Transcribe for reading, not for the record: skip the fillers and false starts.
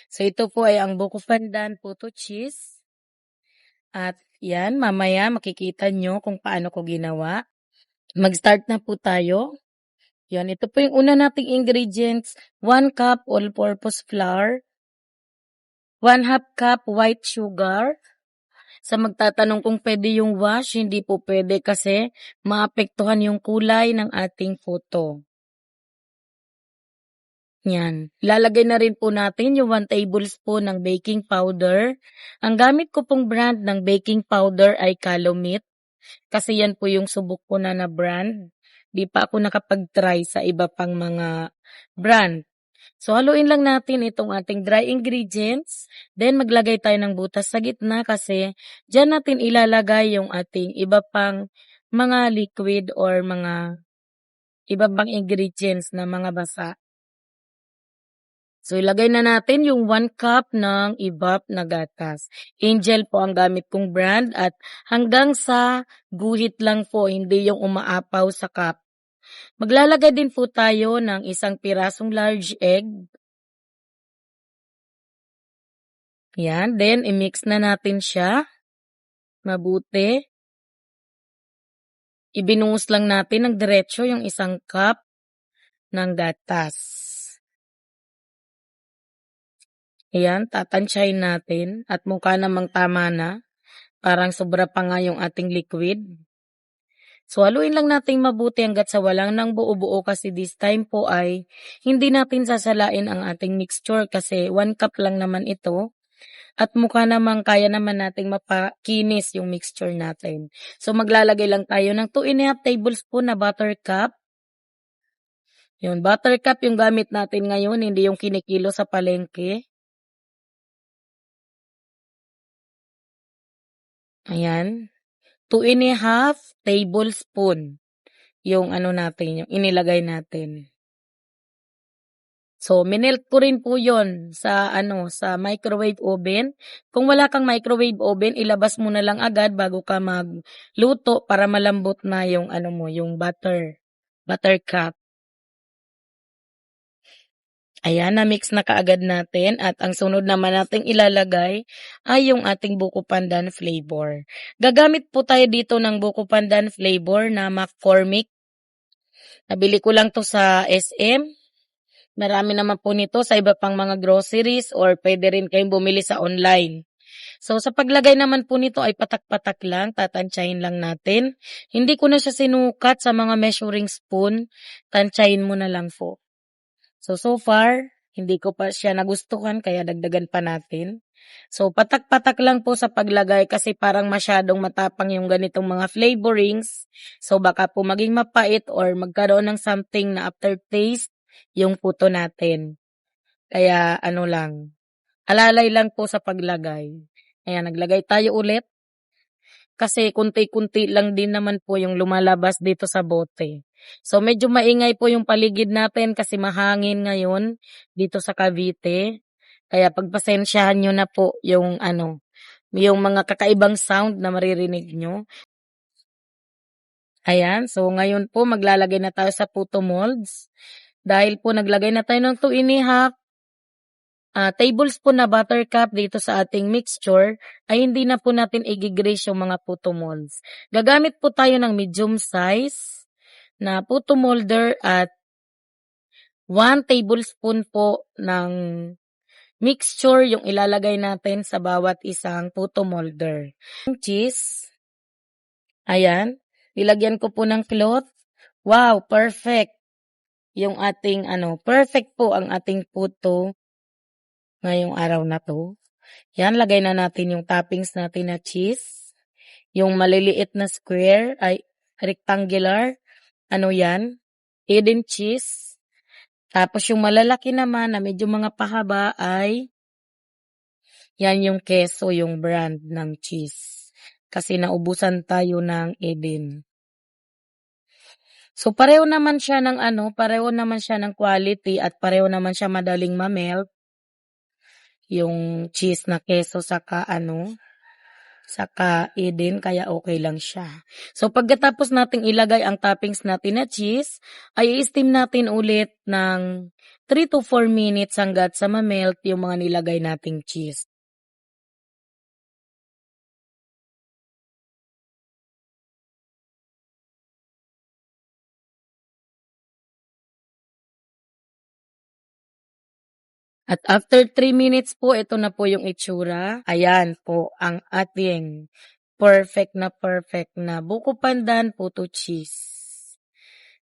So ito po ay ang buko pandan puto cheese. At yan, mamaya makikita nyo kung paano ko ginawa. Mag-start na po tayo. Yan, ito po yung una nating ingredients. 1 cup all-purpose flour. 1/2 cup white sugar. Sa magtatanong kung pwede yung wash, hindi po pwede kasi maapektuhan yung kulay ng ating photo. Yan. Lalagay na rin po natin yung 1 tablespoon ng baking powder. Ang gamit ko pong brand ng baking powder ay Calumet. Kasi yan po yung subok ko na brand. Di pa ako nakapag-try sa iba pang mga brand. So, haluin lang natin itong ating dry ingredients. Then, maglagay tayo ng butas sa gitna kasi dyan natin ilalagay yung ating iba pang mga liquid or mga iba pang ingredients na mga basa. So, ilagay na natin yung 1 cup ng evap na gatas. Angel po ang gamit kong brand at hanggang sa guhit lang po, hindi yung umaapaw sa cup. Maglalagay din po tayo ng isang pirasong large egg. Yan, then i-mix na natin siya. Mabuti. Ibinuhos lang natin ng diretso yung 1 cup ng gatas. Ayan, tatansyahin natin at mukha namang tama na. Parang sobra pa nga yung ating liquid. So, haluin lang natin mabuti hanggat sa walang nang buo-buo kasi this time po ay hindi natin sasalain ang ating mixture kasi 1 cup lang naman ito. At mukha namang kaya naman nating mapakinis yung mixture natin. So, maglalagay lang tayo ng 2 1/2 tablespoon na buttercup. Yung buttercup yung gamit natin ngayon, hindi yung kinikilo sa palengke. Ayan. 2 1/2 tablespoon yung ano natin, yung inilagay natin. So, minelt ko rin po yon sa sa microwave oven. Kung wala kang microwave oven, ilabas mo na lang agad bago ka magluto para malambot na yung yung buttercup. Ayan, na-mix na kaagad natin at ang sunod naman nating ilalagay ay yung ating buko pandan flavor. Gagamit po tayo dito ng buko pandan flavor na McCormick. Nabili ko lang to sa SM. Marami naman po nito sa iba pang mga groceries or pwede rin kayong bumili sa online. So, sa paglagay naman po nito ay patak-patak lang, tatansyahin lang natin. Hindi ko na siya sinukat sa mga measuring spoon, tansyahin mo na lang po. So far, hindi ko pa siya nagustuhan kaya dagdagan pa natin. So, patak-patak lang po sa paglagay kasi parang masyadong matapang yung ganitong mga flavorings. So, baka po maging mapait or magkaroon ng something na aftertaste yung puto natin. Kaya lang, alalay lang po sa paglagay. Ayan, naglagay tayo ulit. Kasi kunti-kunti lang din naman po yung lumalabas dito sa bote. So medyo maingay po yung paligid natin kasi mahangin ngayon dito sa Cavite. Kaya pagpasensyahan nyo na po yung yung mga kakaibang sound na maririnig nyo. Ayan, so ngayon po maglalagay na tayo sa puto molds. Dahil po naglagay na tayo ng 2 1/2 tablespoon na buttercup dito sa ating mixture, ay hindi na po natin i-grease yung mga puto molds. Gagamit po tayo ng medium size na puto molder at 1 tablespoon po ng mixture yung ilalagay natin sa bawat isang puto molder. Cheese. Ayan. Nilagyan ko po ng cloth. Wow, perfect. Yung ating perfect po ang ating puto ngayong araw na to. Yan, lagay na natin yung toppings natin na cheese. Yung maliliit na square ay rectangular. Yan? Eden cheese. Tapos yung malalaki naman na medyo mga pahaba ay yan yung keso, yung brand ng cheese. Kasi naubusan tayo ng Eden. So pareho naman siya ng pareho naman siya ng quality at pareho naman siya madaling ma-melt. Yung cheese na keso saka saka din kaya okay lang siya. So pagkatapos nating ilagay ang toppings natin na cheese, ay i-steam natin ulit ng 3 to 4 minutes hangga't sa ma-melt yung mga nilagay nating cheese. At after 3 minutes po, ito na po yung itsura. Ayan po ang ating perfect na buko pandan puto cheese.